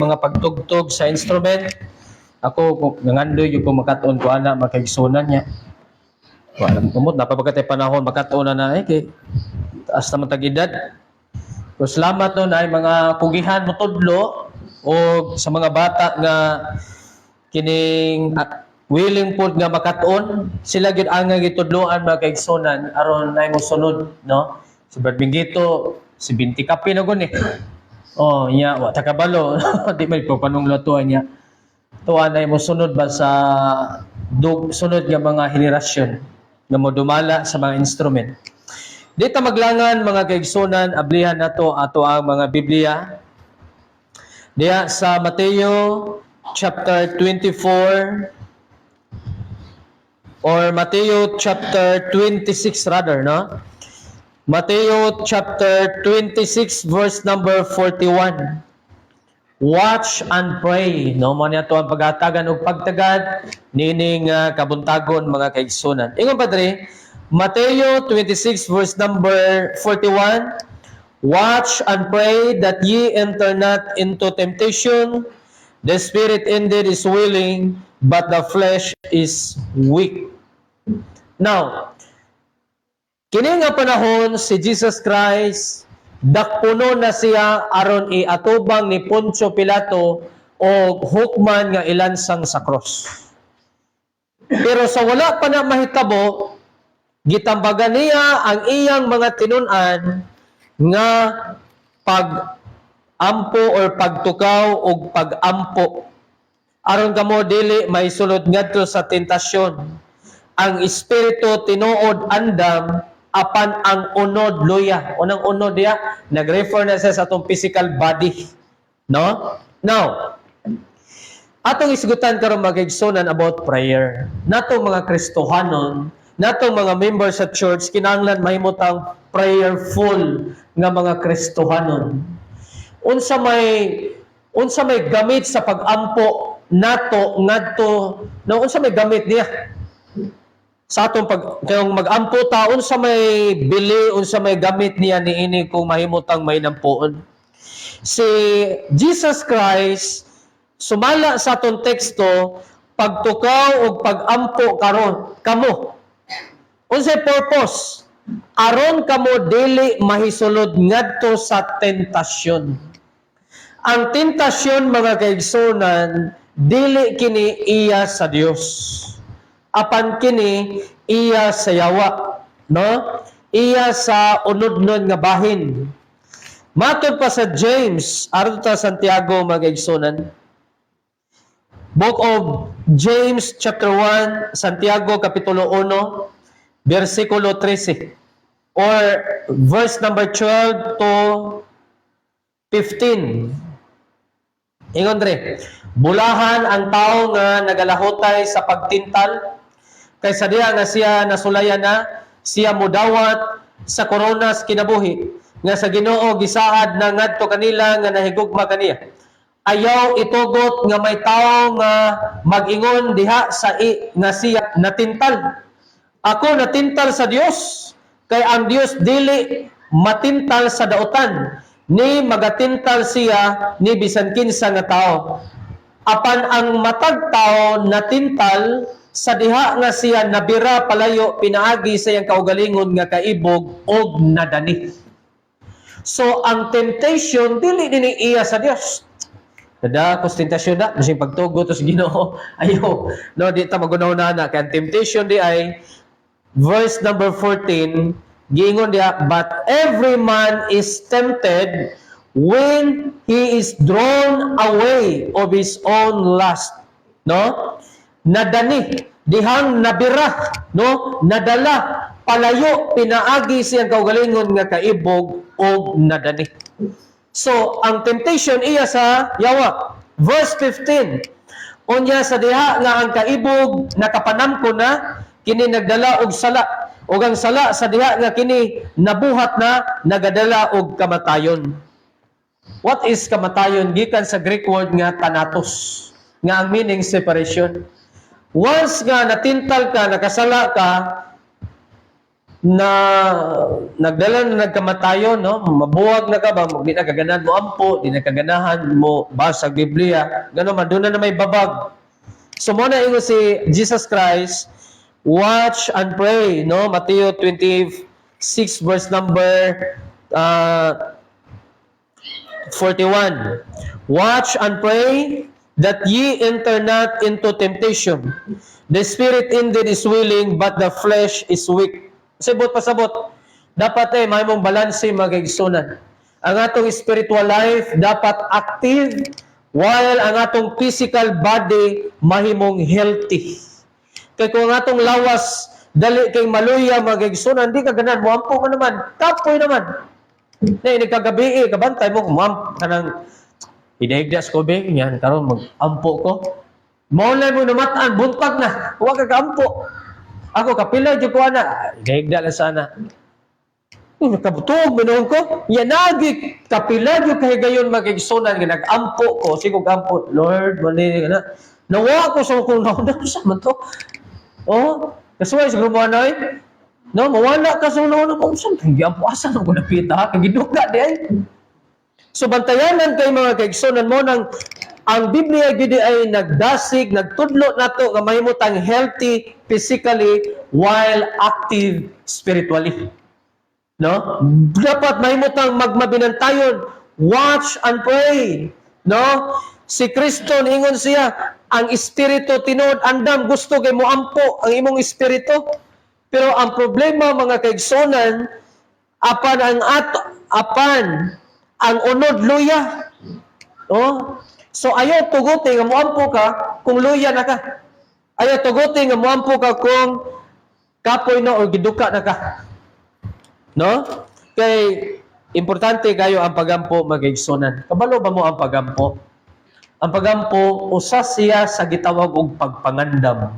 mga pagtugtog sa instrument. Ako nangandoy yung kumakaton ko ana makaigsunan niya. Walang kumot napabagay panahon makatuon na kay taas naman tag-edad. So salamat nun ay mga pugihan mo tudlo o sa mga bata nga kining willing pod nga makatuon sila gyud ang gitudloan makaigsunan aron nay mo sunod no. Si Brad Mingito si Binti Kapi na gun Oh, nya wa ta kabalo. Di man ko panunglo tuwa niya. Tuwa na mo sunod ba sa sunod nga mga henerasyon nga mo dumala sa mga instrument. Dito maglangan mga kaigsunan, ablihan nato ato ang mga Biblia. Diya sa Mateo chapter 24 or Mateo chapter 26 rather, no? Mateo chapter 26 verse number 41. Watch and pray. No mo niya to ang pagatagan og pagtagad nining kabuntagon mga kaigsunan. Ingon padre, Mateo 26 verse number 41. Watch and pray that ye enter not into temptation. The spirit indeed is willing, but the flesh is weak. Now, kini nga panahon si Jesus Christ dakpuno na siya aron iatubang ni Poncio Pilato o hukman nga ilansang sa cross. Pero sa wala pa na mahitabo, gitambagan niya ang iyang mga tinun-an nga pag-ampo or pagtukaw o pag-ampo. Aron kamo dili may sulod ngadto sa tentasyon. Ang espiritu tinuod andam apan ang unod luya. Unang unod diya, nag-refer na siya sa atong physical body. No? Now, atong isgutan karon mag-igsunan about prayer. Natong mga Kristohanon, natong mga members sa church, kinahanglan mahimutang prayerful nga mga Kristohanon. Unsa may gamit sa pag-ampo nato ngadto, no, unsa may gamit diya? Sa atong kayong mag-ampo ta unsa may bili unsa may gamit niya niini kung mahimutang may nampuon. Si Jesus Christ sumala sa atong teksto pagtukaw og pag-ampo karon kamo. Unsay purpose? Aron kamo dili mahisulod ngadto sa tentasyon. Ang tentasyon mga kaigsunan dili kini iya sa Dios. Apan kini iya sa yawa, no? Iya sa unod-unod nga bahin. Matod pa sa James, aron ta Santiago mag-igsunan. Book of James chapter 1, Santiago kapitulo 1, versikulo 13 or verse number 12 to 15. Ingon dre, bulahan ang tao nga nagalahutay sa pagtintal kaysa diha nga siya nasulayan na siya mudawat sa koronas kinabuhi nga sa Ginoo gisaad na ngadto kanila nga nahigugma kaniya. Ayaw itugot nga may tawo nga mag-ingon diha sa nga siya natintal. Ako natintal sa Dios kay ang Dios dili matintal sa dautan ni magatintal siya ni bisan kinsa nga tao. Apan ang matag tao natintal sa diha nga siya nabira palayo pinaagi sa iyang kaugalingon nga kaibog og nadani. So ang temptation dili dinhi iya sa Dios. Kada kus tentasyon na bising pagtugo to sa Ginoo ayo no di ta magunaw na kay temptation di ay verse number 14 giingon diha, but every man is tempted when he is drawn away of his own lust. No? Nadani, dihang nabira, no? Nadala, palayo, pinaagi siyang kaugalingon nga kaibog o nadani. So, ang temptation iya sa yawa. Verse 15, unya sa diha nga ang kaibog nakapanamko na, kini nagdala og sala. O ang sala sa diha nga kini nabuhat na nagadala og kamatayon. What is kamatayon? Gikan sa Greek word nga thanatos, nga ang meaning separation. Once nga natintal ka, nakasala ka, na nagdala na nagkamatayon, no? Mabuwag na ka ba, di na kaganahan mo ampo, di na kaganahan mo basag Biblia, gano'n man, doon na may babag. So muna ingo si Jesus Christ, watch and pray, no? Matthew 26 verse number 41. Watch and pray that ye enter not into temptation. The spirit indeed is willing, but the flesh is weak. Sabot pasabot. Dapat may mong balanse magigsunan. Ang atong spiritual life dapat active, while ang atong physical body mahimong healthy. Kaya kung ang atong lawas dali kay maluya magigsunan, di ka ganan mo ampo ka naman, kapoy naman. Na ini kagabi kabantay mo ma'am kanang idegdas ko be yan karon mag-ampo ko. Maulay mo namataan buntag na, huwag ka kaampo. Ako kapila jud ko ana, idegda lang sana. Nakabutog minong ko. Yanagi kapila jud kay gayon magigsunan nga nag-ampo ko, sigog ampo. Lord, mali na. Nawa ko sa kung nauna sa man to. Oh, kasuway sa grupo anoy. No, mawala ka sa nauna ko sa ampo asa na ko napita kay giduga di ay. So bantayanan kay mga kaigsunan mo nang ang Biblia gid ay nagdasig, nagtudlo nato nga mahimutang healthy physically while active spiritually. No? Dapat mahimutang magmabinantayon, watch and pray. No? Si Kristo ingon siya, ang espiritu tinuod andam gusto kay moampo ang imong espiritu. Pero ang problema mga kaigsunan apan ang unod luya. No? So ayaw tuguti nga moampo ka kung luya na ka. Ayaw tuguti nga moampo ka kung kapoy na o giduka na ka. No? Kay importante kayo ang pagampo magigsunan. Kabalo ba mo ang pagampo? Ang pagampo usa siya sa gitawag og pagpangandam.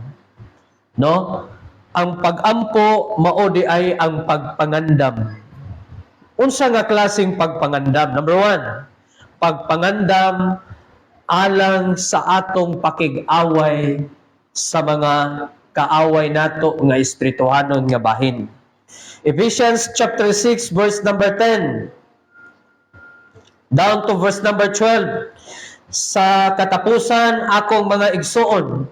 No? Ang pagampo mao di ay ang pagpangandam. Unsa nga klaseng pagpangandam? Number 1, pagpangandam alang sa atong pakig-away sa mga kaaway nato nga espirituhanon nga bahin. Ephesians chapter 6 verse number 10 down to verse number 12. Sa katapusan akong mga igsuon,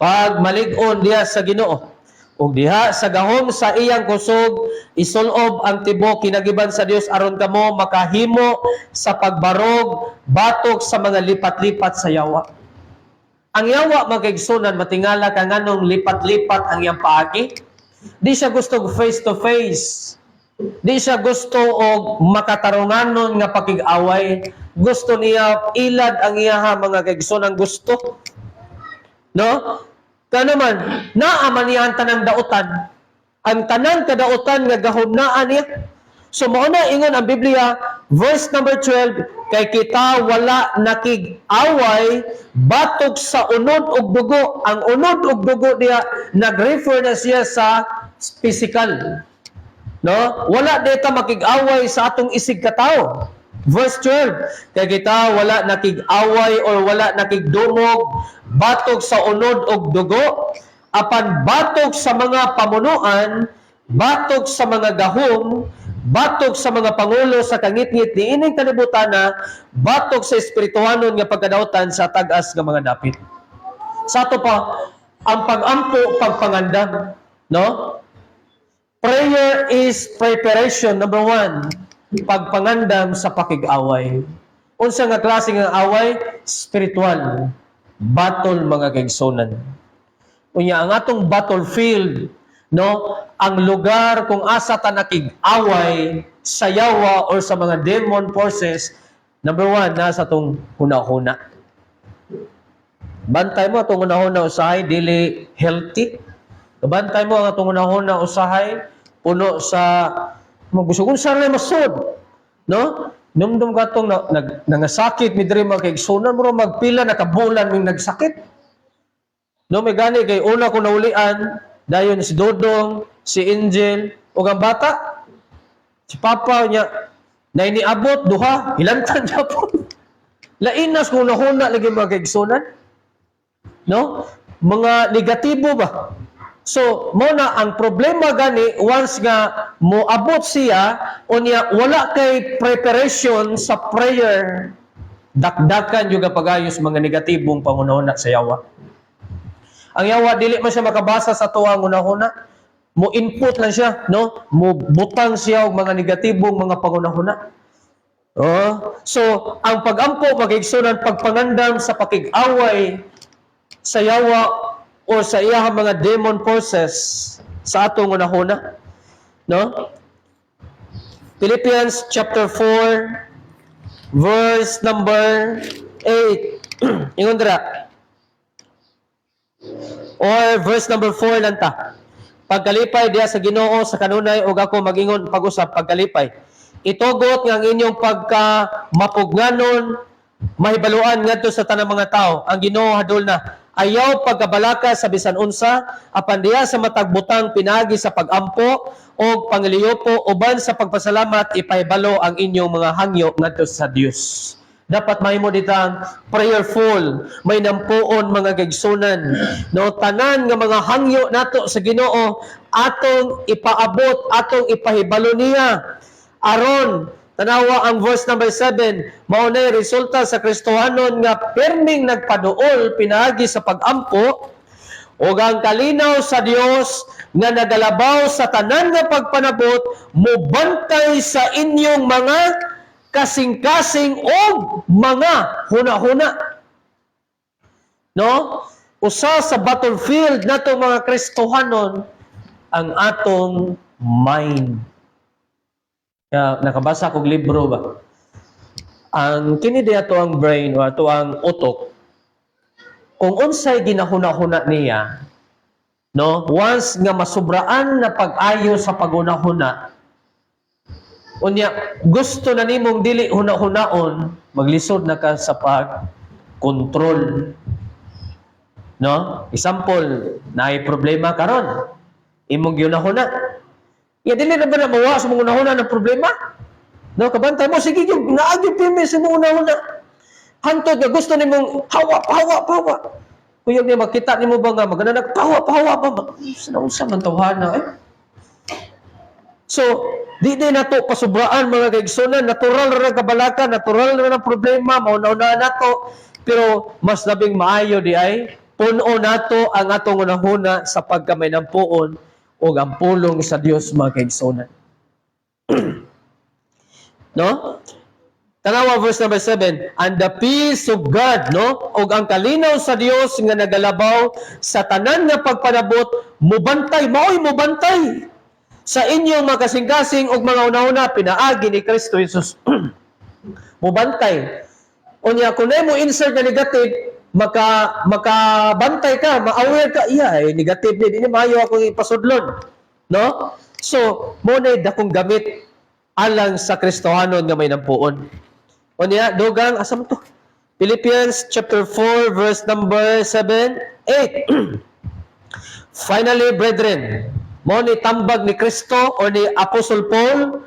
pag malig-on diha sa Ginoo, ug diha sa gahom sa iyang kusog isulob ang tibuok kinagiban sa Dios aron kamo makahimo sa pagbarog batok sa mga lipat-lipat sa yawa. Ang yawa magigsunan matingala ka nganong lipat-lipat ang iyang paagi. Di siya gusto face to face. Di siya gusto og makatarunganon nga pakig-away. Gusto niya ilad ang iyaha mga kaigsunan gusto. No? Kano man, naaman niya ang tanang dautan. Ang tanang kadautan nga gahumnaan niya. So, mauna ingon ang Biblia, verse number 12, kay kita wala nakig-away batok sa unod og dugo. Ang unod og dugo niya, nag-refer na siya sa physical. No? Wala dito makig-away sa atong isig katao. Verse 12, kay kita wala nakig-away or wala nakigdumog batok sa unod og dugo, apan batok sa mga pamunuan, batok sa mga gahom, batok sa mga pangulo sa kangit-ngit ni ining kalibutan, batok sa espirituhanon nga pagkadautan sa tag-as nga mga dapit. Sa ato pa, ang pag-ampo, pagpangandam, no? Prayer is preparation, number 1. Pagpangandam sa pakig-away. Unsa nga klase nga away? Spiritual. Battle mga kaigsunan. Unya ang atong battlefield, no, ang lugar kung asa ta nakig-away sa yawa or sa mga demon forces, number 1, nasa tong hunahuna. Bantay mo atong hunahuna usahay dili healthy. Bantay mo ang atong hunahuna usahay puno sa magusukon sa rin masod. No? Numdum ka itong nangasakit, may diri mga kaigsunan mo magpila, nakabulan may nagsakit. No, may gani kay una ko naulian, dayon si Dodong, si Angel, o ang bata. Si Papa niya, na iniabot, duha, ilantan niya po. Lainas kung nahuna lagi mga kaigsunan. No? Mga negatibo ba? So, mo na ang problema gani once nga moabot siya unya wala kay preparation sa prayer, dakdakan yung pagayos mga negatibong pangunahuna sa yawa. Ang yawa dili man siya makabasa sa tuwang una-una. Mo input lang siya, no? Mo butang siya og mga negatibong mga pangunahuna. Oh, so ang pagampo magigsunan pagpangandam sa pakig-away sa yawa o sa iyang mga demon forces sa atong unahuna, no? Philippians chapter 4 verse number 8. Ingon dira. Or verse number 4 lang ta. Pagkalipay diya sa Ginoo sa kanunay ug ako magingon pag-usab pagkalipay. Itugot nga ang inyong pagka mapugnanon mahibaluan ngadto sa tanang mga tao. Ang Ginoo hadol na ayaw pagkabalaka sa bisan unsa apan diya sa matagbutang pinagi sa pagampo o pangiliyopo uban sa pagpasalamat ipahibalo ang inyong mga hangyo ngadto sa Dios. Dapat mahimo ditang prayerful, may nampuon mga gigsunan. No, tanan nga mga hangyo nato sa Ginoo atong ipaabot, atong ipahibalo niya. Aron tanawa ang verse number 7, mao nay resulta sa Kristohanon nga perming nagpaduol pinaagi sa pagampo ug ang kalinaw sa Dios nga nagalabaw sa tanan nga pagpanabot mobantay sa inyong mga kasing-kasing o mga huna-huna. No? Usa sa battlefield nato mga Kristohanon ang atong mind. Kaya nakabasa kog libro ba? Ang kini di ato ang brain o ato ang utok. Kung unsay ginahuna-huna niya, no? Once nga masubraan na pag-ayo sa pagunahuna, unya gusto na nimong dili huna-hunaon, maglisod na ka sa pag-control. No? Example, naay problema karon. Imong ginahuna. Ya dili na ba na mawa sa mga una-una ng problema? No, kabantay mo sige gyud naagi pirmi sa mga una-una. Hantod nga gusto nimong hawa. Kuyog ni makita nimo ba nga magana nagpawa ba? Sa man tawhana eh. So, di nato pasubraan mga kaigsunan, natural ra kabalaka, natural ra ng problema, mauna-una nato, pero mas labing maayo di ay puno nato ang atong unahuna sa pagkamay ng puon o ang pulong sa Dios mga kaigsunan. No? Tanawa verse number 7, and the peace of God, no? O ang kalinaw sa Dios nga nagalabaw sa tanan nga pagpanabot, mubantay, maoy mubantay sa inyong mga kasing-kasing ug mga una-una pinaagi ni Kristo Jesus. Mubantay. Unya kun mo insert na negative, makabantay ka, ma-aware ka, negative din, ini maayo akong ipasudlon. No? So, muna dakong gamit alang sa Kristohanon nga may nampuon. Unya, dogang, asam to? Philippians chapter 4, verse number 7, 8. Finally, brethren, mo ni tambag ni Kristo o ni Apostle Paul,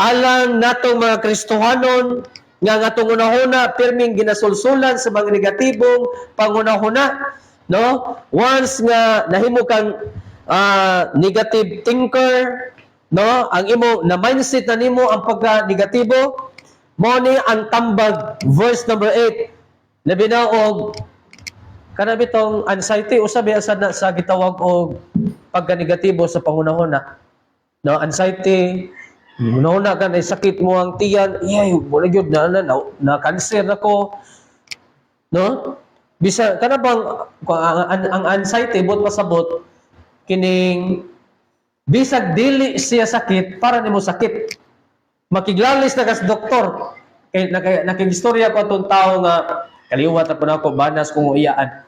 alang natong mga Kristohanon, nga atong unahuna pirming ginasulsulan sa mga negatibong pangunahuna, no? Once nga nahimo kang negative thinker, no? Ang imo na mindset na nimo ang pagka negatibo, mo ni ang tambag verse number 8. Labi na og kana bitong anxiety usabi asad na sa gitawag og pagka negatibo sa pangunahuna. No, anxiety. Una ka na sakit mo ang tiyan, wala gyud na cancer nako. No? Bisa kana bang ang anxiety bot pasabot kining bisag dili siya sakit para nimo sakit. Makiglalis na ka sa doktor. Kay nakigistorya ko atong tao nga kaliwat pa na ako banas kung iyaan.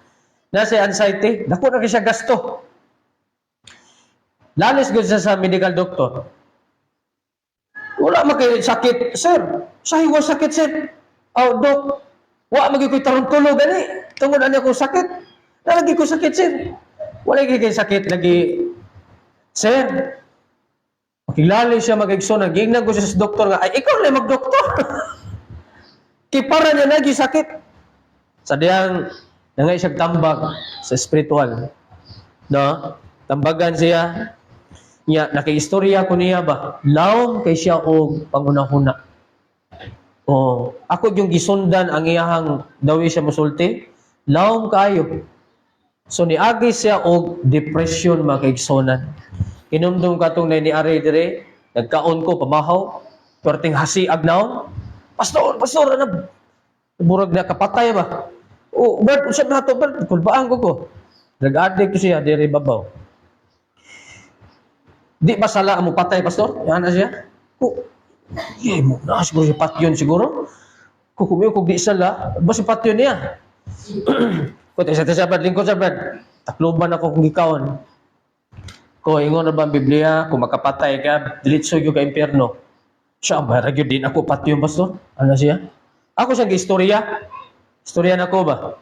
Na siya anxiety, dako na siya gasto. Lalis gyud siya sa medical doctor. Wala makay sakit, sir. Sahi wa sakit, sir. Oh, dok. Wa magi koy tarong-tulo gani. Tungod ani ko sakit. Lagi ko sakit, sir. Wala gyud kay sakit lagi. Sir. Makilali siya mag-igsoon. Nagingnan ko siya sa doktor nga, ay ikaw na mag-doktor. Kipara niya lagi sakit. Sa diyang nangay siya tambag sa spiritual. No? Tambagan siya. Nya nakaistorya ko niya ba? Lawom kay siya og pangunahuna. Oh, ako yung gisundan ang iyahang dawi siya musulti. Lawom kayo. So niagi siya og depression mga kaigsonan. Inumdum katong na ni Ari dire, nagkaon ko pamahaw, perting hasiag naon. Pastor, ano? Murag na kapatay ba? Oh, Bert, usap na to, Bert. Kulbaan ko. Nag-addict ko siya, dire babaw. Di ba sala mo patay, Pastor? Yan na siya? Yay mo, siguro si patyon siguro. Kukumiyo kung di sala, ba si patyon niya? Kung isa Brad, lingkod sa Brad, takloban ako kung gikaon. Kung ingon na ba ang Biblia, kung makapatay ka, dilitso yung ka-impyerno. Siya, marag yun din ako patyon, Pastor. Ano siya? Ako siyang istorya. Istorya na ko ba?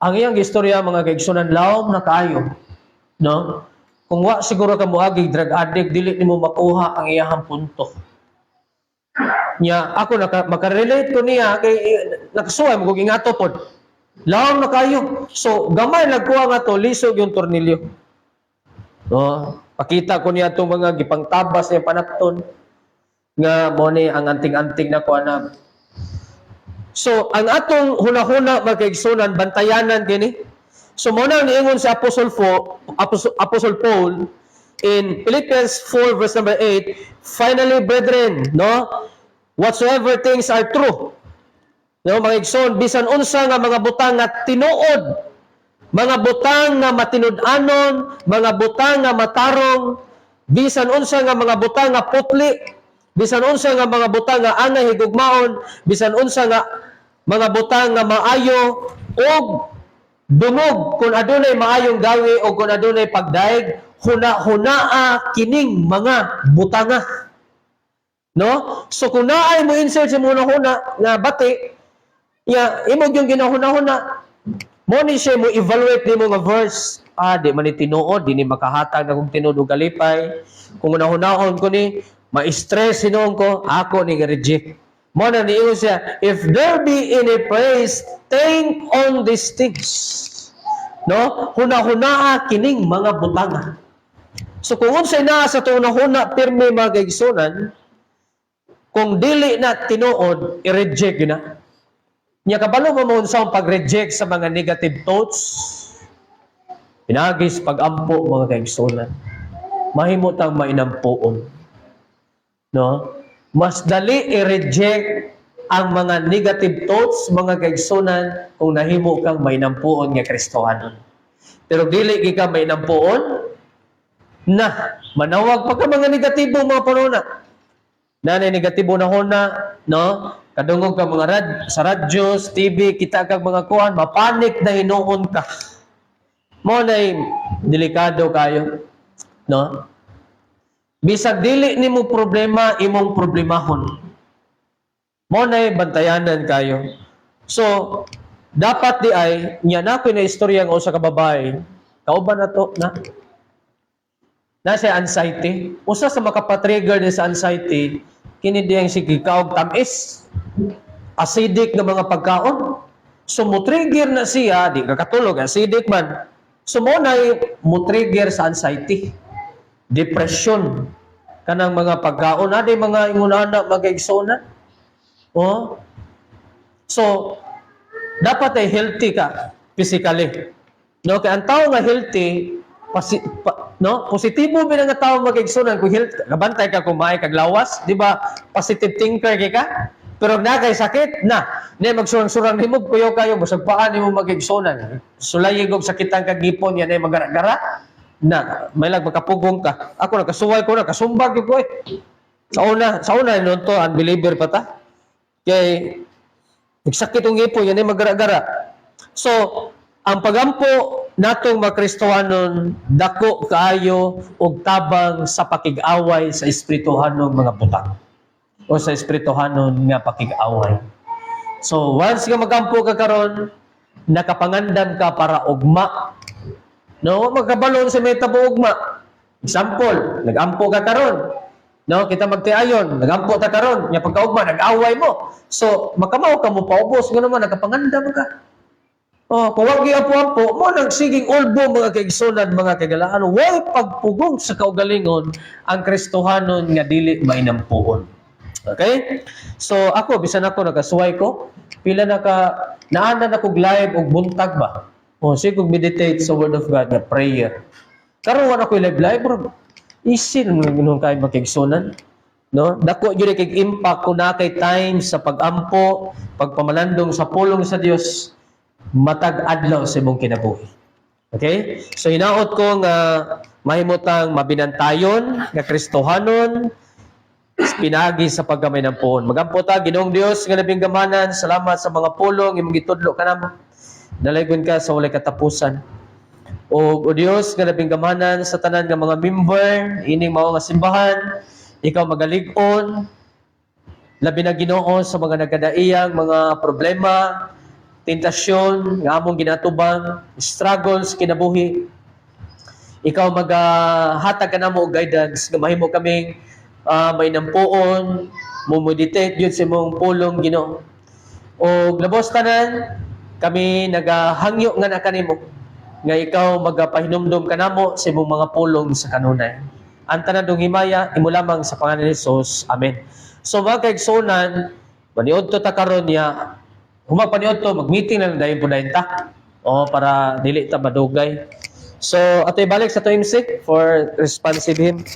Ang iyang istorya, mga kaigsunan, lawom na kayo. No? Kung wa siguro ka moagig drug addict, dili nimo makuha ang iyahang punto. Nya ako makarelate ko niya kay nakasuway mo kog ingato pod. Lawom na kayo. So gamay nagkuha nga to lisog yung tornilyo. No, pakita ko niya tong mga gipangtabas niya panapton nga mo ni ang anting-anting na kuha na. So ang atong hunahuna magkaigsunan bantayanan kini. So muna niingon sa Apostle Paul in Philippians 4 verse number 8, finally brethren, no, whatsoever things are true, no, mga igsoon, bisan unsa nga mga butang nga tinuod, mga butang nga matinud-anon, mga butang nga matarong, bisan unsa nga mga butang nga putli, bisan unsa nga mga butang nga angay higugmaon, bisan unsa nga mga butang nga maayo og dumog kung adunay maayong gawi o kung adunay pagdaig, hunaa kining mga butanga. No? So kung naay mo insert sa muna huna nga bati, imog yung ginahuna-huna, mo ni siya mo evaluate ni mo nga verse. Di man ni tinuod, di ni makahatag na kung tinuod o galipay. Kung unahunahon ko ni, ma-stress sinuon ko, ako ni reject. Mo na niyo siya, if there be any praise, think on these things. No? Hunahunaa kining mga butanga. So kung unsay naa sa tunahuna pirme mga kaigsunan, kung dili na tinuod, i-reject yun na. Nya kabalo mo sa pag-reject sa mga negative thoughts, pinagis pag-ampo mga kaigsunan. Mahimutang mainampuon. No? Mas dali i-reject ang mga negative thoughts, mga kaigsunan, kung nahimo kang mainampuon nga Kristohanon. Pero dili ka mainampuon, na manawag pa ka mga negatibo mga panuna. Nanay negatibo na huna, no? Kadungog ka mga sa radyos, TV, kita kag mga kuhan, mapanik na hinuon ka. Mo na delikado kayo, no? Bisag dili nimo problema, imong problemahon. Mo na bantayanan kayo. So, dapat di ay, niya na ko na istorya ng usa ka babae, kauban na to, na siya anxiety. Usa sa makapatrigger ni sa anxiety, kini diyang sige kaog tamis, acidic na mga pagkaon. So, mo-trigger na siya, di kakatulog, acidic man. So, mo na mo-trigger sa anxiety. Depression. Kanang mga pagkaon, adi mga ingunana, mag-igsona. Oh. So, dapat ay healthy ka physically. No, kaya ang tao nga healthy, no, positibo ba nga tao mag-igsunan kung healthy, kabantay ka kumain kag lawas, di ba? Positive thinker ka. Pero na kay sakit na magsurang-surang nimo kuyo kayo basag paan nimo mag-igsunan. Sulayig og sakitan kag gipon yan ay magara-gara na may lag makapugong ka. Ako nakasuway ko na kasumbag ko eh. Sa una noon to unbeliever pa ta. Kay nagsakit ang ipo, yan ay magara-gara. So, ang pagampo natong mga Kristohanon, dako kaayo og tabang sa pakig-away sa espirituhanong mga butang. O sa espirituhanon nga pakig-away. So, once nga magampo ka karon, nakapangandam ka para ugma. No, magkabalon sa metabo ugma. Example, nagampo ka karon. No, kita magtiayon, nagampo ta karon, nya pagkaugma nag-away mo. So, makamaw ka mo paubos, ngano man nakapangandam ka. Oh, kung wag giapo-apo, mo nang siging ulbo mga kaigsunan, mga kagalaan, way pagpugong sa kaugalingon ang Kristohanon nga dili mainampuon. Okay? So ako bisan ako nagasuway ko, pila naanan ako live og buntag ba. O sige kog meditate sa word of God nga prayer. Karon wala ko live bro. Easy nung kay makigsunan. No? Dako gyud kay impact kun na kay time sa pagampo, pagpamalandong sa pulong sa Dios matag adlaw sa imong kinabuhi. Okay? So hinaot ko nga mahimutang mabinantayon nga Kristohanon pinagi sa paggamay ng puhon. Magampo ta Ginoong Dios nga labing gamanan, salamat sa mga pulong imong gitudlo kanamo. Dalaygon ka sa walay katapusan. O Dios nga labing gamanan sa tanan nga mga member ining mao nga simbahan, ikaw magalig-on labi na Ginoo sa mga nagkadaiyang mga problema, tentasyon nga among ginatubang, struggles kinabuhi. Ikaw maghatag ka namo og guidance nga mahimo kaming may nampuon, mo-meditate yun sa imong pulong Ginoo. O labos tanan kami nagahangyo nga na kanimo nga ikaw magapahinumdum kanamo sa imong mga pulong sa kanunay. Ang tanan dong himaya imo lamang sa pangalan ni Jesus. Amen. So mga kaigsunan, maniudto ta karon niya humapaniod to, mag-meeting na dayon po dayon ta. O, para dili ta madugay. So, ato'y balik sa to music for responsive hymn.